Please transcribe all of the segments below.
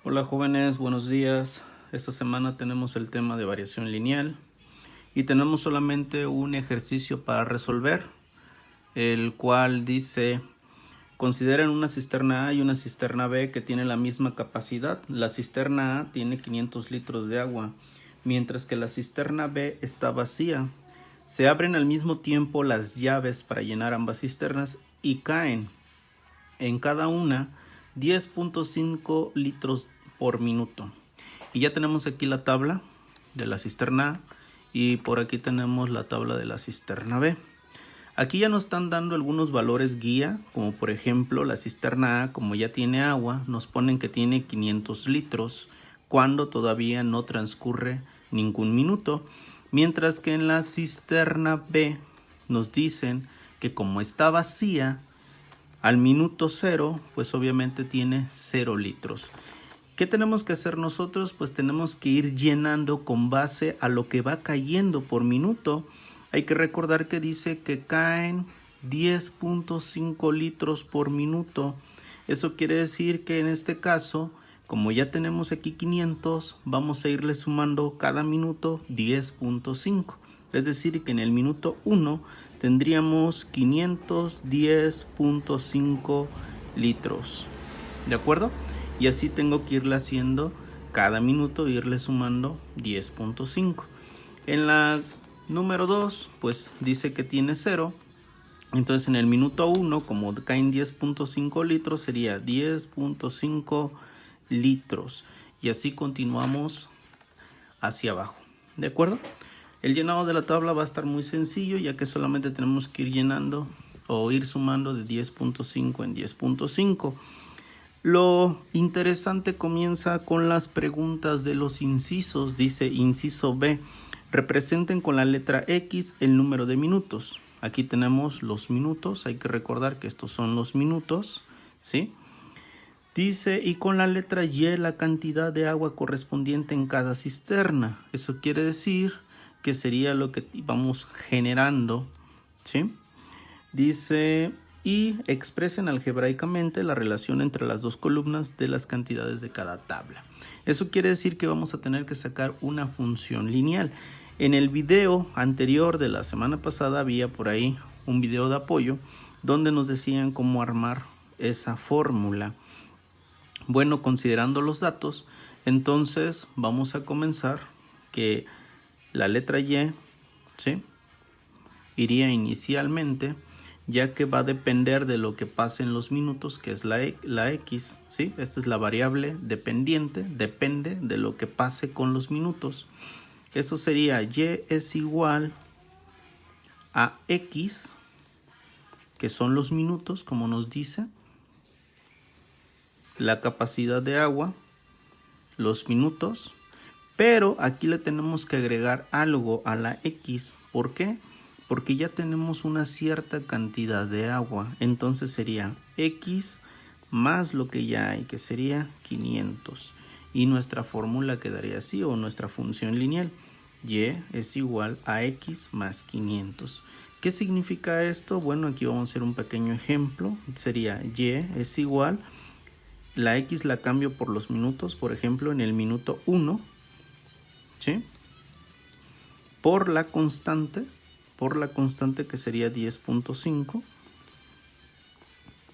Hola jóvenes, buenos días. Esta semana tenemos el tema de variación lineal y tenemos solamente un ejercicio para resolver, el cual dice: consideren una cisterna A y una cisterna B que tienen la misma capacidad. La cisterna A tiene 500 litros de agua, mientras que la cisterna B está vacía. Se abren al mismo tiempo las llaves para llenar ambas cisternas y caen en cada una 10.5 litros por minuto. Y ya tenemos aquí la tabla de la cisterna A y por aquí tenemos la tabla de la cisterna B. Aquí ya nos están dando algunos valores guía, como por ejemplo la cisterna A, como ya tiene agua, nos ponen que tiene 500 litros cuando todavía no transcurre ningún minuto, mientras que en la cisterna B nos dicen que como está vacía, al minuto 0, pues obviamente tiene 0 litros. ¿Qué tenemos que hacer nosotros? Pues tenemos que ir llenando con base a lo que va cayendo por minuto. Hay que recordar que dice que caen 10.5 litros por minuto. Eso quiere decir que en este caso, como ya tenemos aquí 500, vamos a irle sumando cada minuto 10.5. Es decir, que en el minuto 1 tendríamos 510.5 litros. ¿De acuerdo? Y así tengo que irle haciendo cada minuto, irle sumando 10.5. En la número 2, pues dice que tiene 0. Entonces en el minuto 1, como caen 10.5 litros, sería 10.5 litros. Y así continuamos hacia abajo. ¿De acuerdo? El llenado de la tabla va a estar muy sencillo, ya que solamente tenemos que ir llenando o ir sumando de 10.5 en 10.5. Lo interesante comienza con las preguntas de los incisos. Dice inciso B: representen con la letra X el número de minutos. Aquí tenemos los minutos, hay que recordar que estos son los minutos, ¿sí? Dice, y con la letra Y la cantidad de agua correspondiente en cada cisterna. Eso quiere decir que sería lo que vamos generando, ¿sí? Dice, y expresen algebraicamente la relación entre las dos columnas de las cantidades de cada tabla. Eso quiere decir que vamos a tener que sacar una función lineal. En el video anterior de la semana pasada había por ahí un video de apoyo donde nos decían cómo armar esa fórmula. Bueno, considerando los datos, entonces vamos a comenzar que la letra Y, ¿sí?, iría inicialmente, ya que va a depender de lo que pase en los minutos, que es la X, ¿sí? Esta es la variable dependiente, depende de lo que pase con los minutos. Eso sería Y es igual a X, que son los minutos, como nos dice, la capacidad de agua, los minutos, pero aquí le tenemos que agregar algo a la X. ¿Por qué? Porque ya tenemos una cierta cantidad de agua, entonces sería X más lo que ya hay, que sería 500, y nuestra fórmula quedaría así, o nuestra función lineal: Y es igual a X más 500. ¿Qué significa esto? Bueno, aquí vamos a hacer un pequeño ejemplo. Sería Y es igual, la X la cambio por los minutos, por ejemplo en el minuto 1, ¿sí?, por la constante que sería 10.5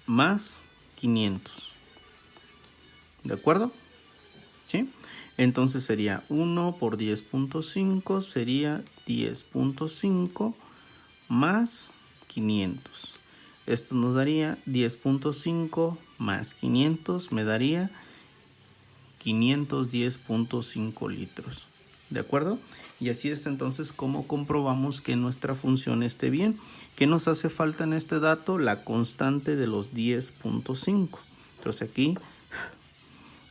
más 500. ¿De acuerdo? ¿Sí? Entonces sería 1 por 10.5 sería 10.5 más 500. Esto nos daría 10.5 más 500, me daría 510.5 litros. ¿De acuerdo? Y así es entonces como comprobamos que nuestra función esté bien. ¿Qué nos hace falta en este dato? La constante de los 10.5. Entonces aquí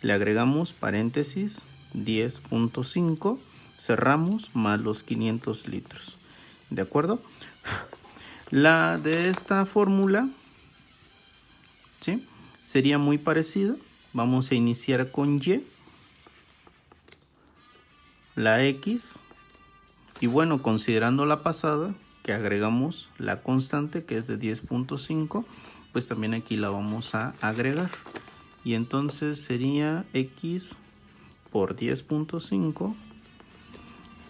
le agregamos paréntesis 10.5, cerramos, más los 500 litros. ¿De acuerdo? La de esta fórmula, ¿sí?, sería muy parecida. Vamos a iniciar con Y, la X, y bueno, considerando la pasada, que agregamos la constante que es de 10.5, pues también aquí la vamos a agregar. y entonces sería x por 10.5.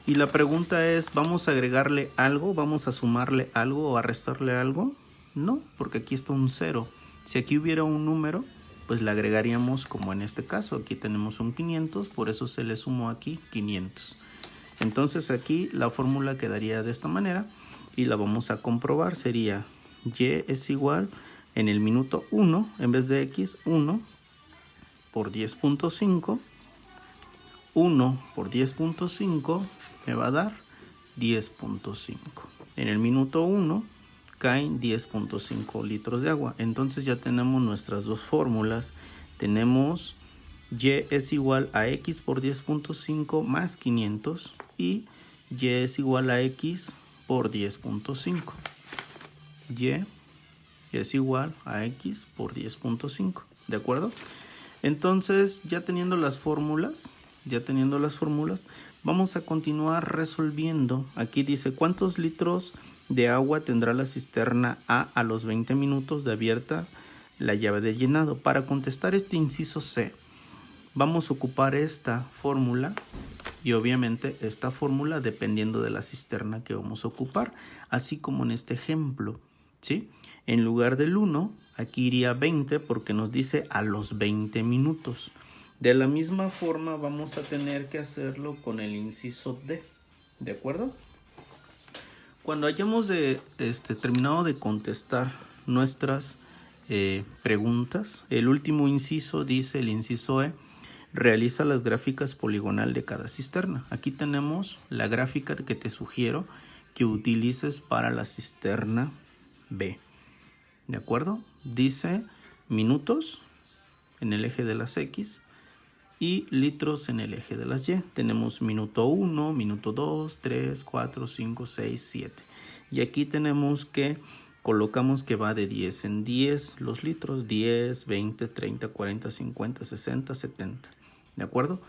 Y la pregunta es, ¿vamos a agregarle algo? ¿Vamos a sumarle algo o a restarle algo? No, porque aquí está un 0. Si aquí hubiera un número, pues le agregaríamos como en este caso. Aquí tenemos un 500, por eso se le sumó aquí 500. Entonces aquí la fórmula quedaría de esta manera y la vamos a comprobar. Sería y es igual, en el minuto 1, en vez de x, 1 por 10.5. 1 por 10.5 me va a dar 10.5. En el minuto 1 caen 10.5 litros de agua. Entonces ya tenemos nuestras dos fórmulas. Tenemos y es igual a x por 10.5 más 500 y y es igual a x por 10.5. Y es igual a x por 10.5. ¿De acuerdo? Entonces ya teniendo las fórmulas, vamos a continuar resolviendo. Aquí dice, ¿cuántos litros de agua tendrá la cisterna A los 20 minutos de abierta la llave de llenado? Para contestar este inciso C, vamos a ocupar esta fórmula y obviamente esta fórmula dependiendo de la cisterna que vamos a ocupar, así como en este ejemplo, ¿sí? En lugar del 1, aquí iría 20 porque nos dice a los 20 minutos. De la misma forma vamos a tener que hacerlo con el inciso D, ¿de acuerdo? Cuando hayamos terminado de contestar nuestras preguntas, el último inciso dice, el inciso E, realiza las gráficas poligonal de cada cisterna. Aquí tenemos la gráfica que te sugiero que utilices para la cisterna B, ¿de acuerdo? Dice minutos en el eje de las X y litros en el eje de las Y. Tenemos minuto 1, minuto 2, 3, 4, 5, 6, 7. Y aquí tenemos que colocamos que va de 10 en 10 los litros, 10, 20, 30, 40, 50, 60, 70. ¿De acuerdo?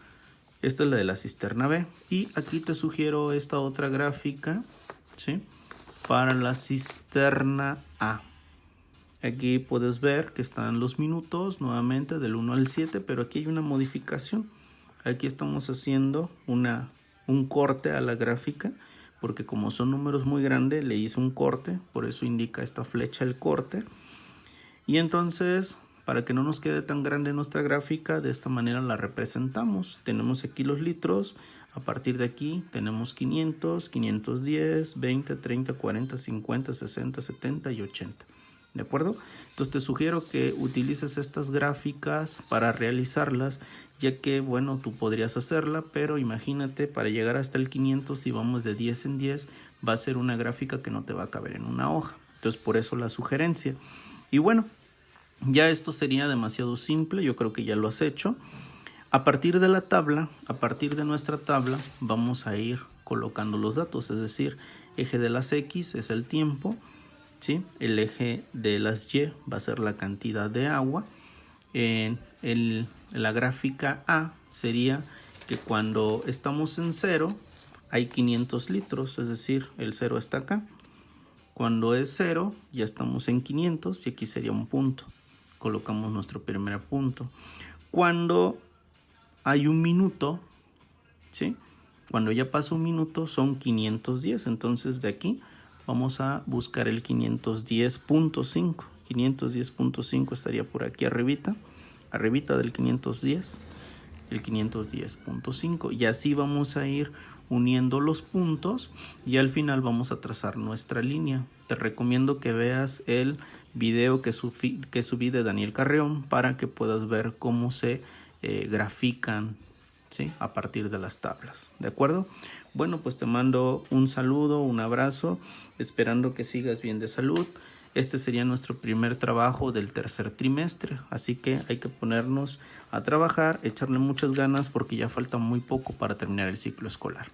Esta es la de la cisterna B. Y aquí te sugiero esta otra gráfica, ¿sí? Para la cisterna A. Aquí puedes ver que están los minutos nuevamente del 1 al 7, pero aquí hay una modificación. Aquí estamos haciendo un corte a la gráfica, porque como son números muy grandes, le hice un corte, por eso indica esta flecha el corte. Y entonces, para que no nos quede tan grande nuestra gráfica, de esta manera la representamos. Tenemos aquí los litros, a partir de aquí tenemos 500, 510, 20, 30, 40, 50, 60, 70 y 80. ¿De acuerdo? Entonces te sugiero que utilices estas gráficas para realizarlas, ya que, bueno, tú podrías hacerla, pero imagínate, para llegar hasta el 500, si vamos de 10 en 10, va a ser una gráfica que no te va a caber en una hoja. Entonces, por eso la sugerencia. Y bueno, ya esto sería demasiado simple, yo creo que ya lo has hecho. A partir de la tabla, a partir de nuestra tabla, vamos a ir colocando los datos, es decir, eje de las X es el tiempo, ¿sí? El eje de las Y va a ser la cantidad de agua. La gráfica A sería que cuando estamos en 0 hay 500 litros, es decir, el 0 está acá. Cuando es 0 ya estamos en 500 y aquí sería un punto. Colocamos nuestro primer punto. Cuando hay un minuto, ¿sí? Cuando ya pasa un minuto son 510, entonces de aquí vamos a buscar el 510.5. 510.5 estaría por aquí arribita del 510, el 510.5. Y así vamos a ir uniendo los puntos y al final vamos a trazar nuestra línea. Te recomiendo que veas el video que subí de Daniel Carreón para que puedas ver cómo se grafican, ¿sí? A partir de las tablas, ¿de acuerdo? Bueno, pues te mando un saludo, un abrazo, esperando que sigas bien de salud. Este sería nuestro primer trabajo del tercer trimestre, así que hay que ponernos a trabajar, echarle muchas ganas porque ya falta muy poco para terminar el ciclo escolar.